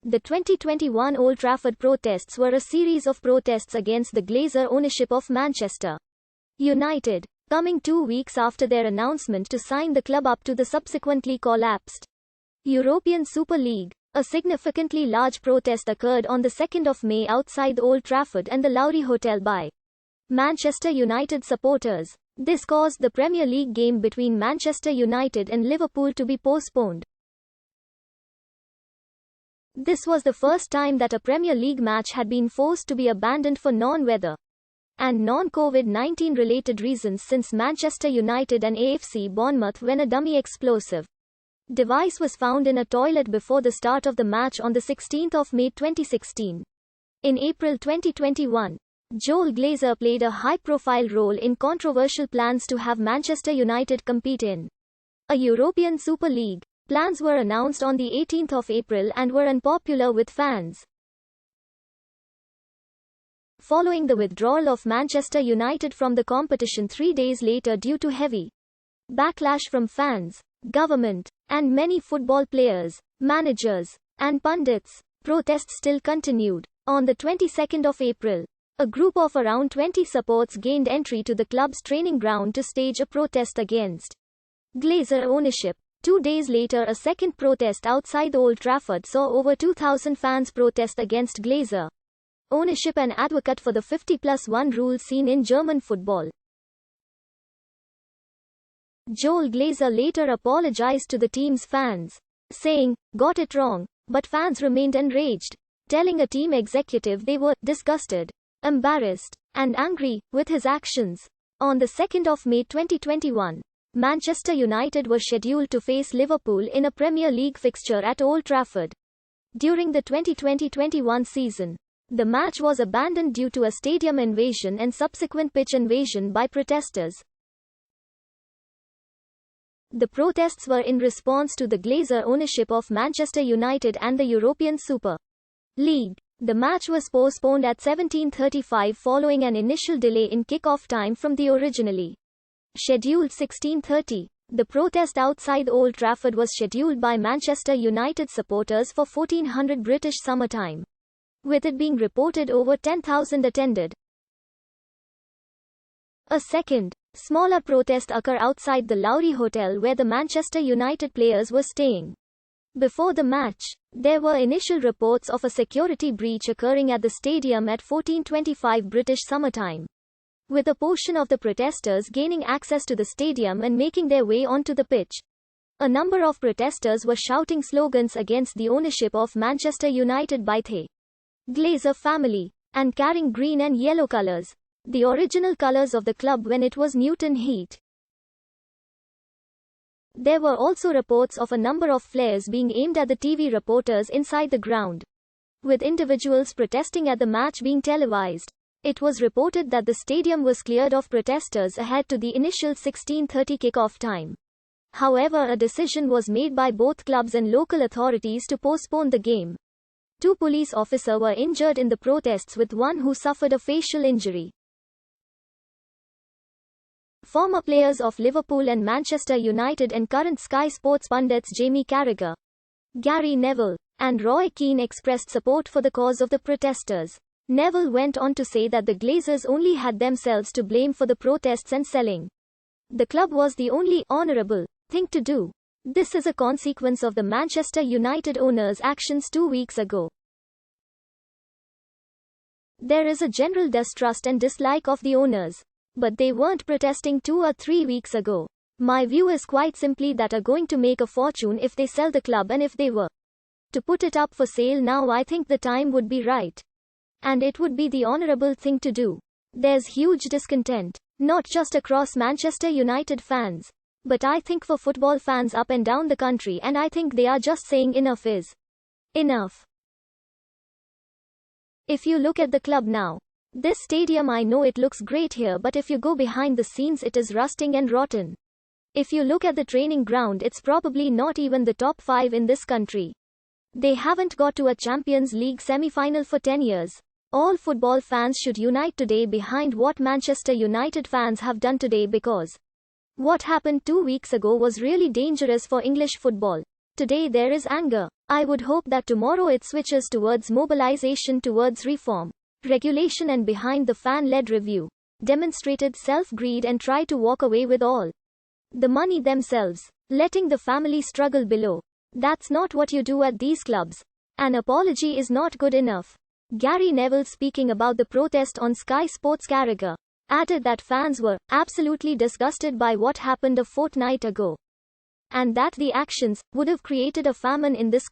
The 2021 Old Trafford protests were a series of protests against the Glazer ownership of Manchester United, coming 2 weeks after their announcement to sign the club up to the subsequently collapsed European Super League. A significantly large protest occurred on the 2nd of May outside the Old Trafford and the Lowry Hotel by Manchester United supporters. This caused the Premier League game between Manchester United and Liverpool to be postponed. This was the first time that a Premier League match had been forced to be abandoned for non-weather and non-COVID-19 related reasons since Manchester United and AFC Bournemouth when a dummy explosive device was found in a toilet before the start of the match on the 16th of May 2016. In April 2021, Joel Glazer played a high-profile role in controversial plans to have Manchester United compete in a European Super League. Plans were announced on the 18th of April and were unpopular with fans. Following the withdrawal of Manchester United from the competition 3 days later due to heavy backlash from fans, government, and many football players, managers, and pundits, protests still continued. On the 22nd of April, a group of around 20 supporters gained entry to the club's training ground to stage a protest against Glazer ownership. 2 days later, a second protest outside the Old Trafford saw over 2,000 fans protest against Glazer ownership and advocate for the 50+1 rule seen in German football. Joel Glazer later apologized to the team's fans, saying, "Got it wrong," but fans remained enraged, telling a team executive they were disgusted, embarrassed, and angry with his actions. On the 2nd of May 2021, Manchester United were scheduled to face Liverpool in a Premier League fixture at Old Trafford. During the 2020-21 season, the match was abandoned due to a stadium invasion and subsequent pitch invasion by protesters. The protests were in response to the Glazer ownership of Manchester United and the European Super League. The match was postponed at 17:35 following an initial delay in kick-off time from the originally scheduled 16:30. The protest outside Old Trafford was scheduled by Manchester United supporters for 1400 British Summer Time, with it being reported over 10,000 attended. A second, smaller protest occurred outside the Lowry Hotel where the Manchester United players were staying. Before the match, there were initial reports of a security breach occurring at the stadium at 14:25 British Summer Time, with a portion of the protesters gaining access to the stadium and making their way onto the pitch. A number of protesters were shouting slogans against the ownership of Manchester United by the Glazer family, and carrying green and yellow colours, the original colours of the club when it was Newton Heath. There were also reports of a number of flares being aimed at the TV reporters inside the ground, with individuals protesting at the match being televised. It was reported that the stadium was cleared of protesters ahead to the initial 16:30 kick-off time. However, a decision was made by both clubs and local authorities to postpone the game. 2 police officers were injured in the protests, with one who suffered a facial injury. Former players of Liverpool and Manchester United and current Sky Sports pundits Jamie Carragher, Gary Neville, and Roy Keane expressed support for the cause of the protesters. Neville went on to say that the Glazers only had themselves to blame for the protests and selling the club was the only honourable thing to do. This is a consequence of the Manchester United owners' actions 2 weeks ago. There is a general distrust and dislike of the owners, but they weren't protesting 2 or 3 weeks ago. My view is quite simply that are going to make a fortune if they sell the club, and if they were to put it up for sale now, I think the time would be right. And it would be the honourable thing to do. There's huge discontent, not just across Manchester United fans, but I think for football fans up and down the country, and I think they are just saying enough is enough. If you look at the club now, this stadium, I know it looks great here, but if you go behind the scenes, it is rusting and rotten. If you look at the training ground, it's probably not even the top 5 in this country. They haven't got to a Champions League semi-final for 10 years. All football fans should unite today behind what Manchester United fans have done today, because what happened 2 weeks ago was really dangerous for English football. Today there is anger. I would hope that tomorrow it switches towards mobilization, towards reform, regulation, and behind the fan-led review. Demonstrated self-greed and try to walk away with all the money themselves, letting the family struggle below. That's not what you do at these clubs. An apology is not good enough. Gary Neville, speaking about the protest on Sky Sports Carragher, added that fans were absolutely disgusted by what happened a fortnight ago, and that the actions would have created a famine in this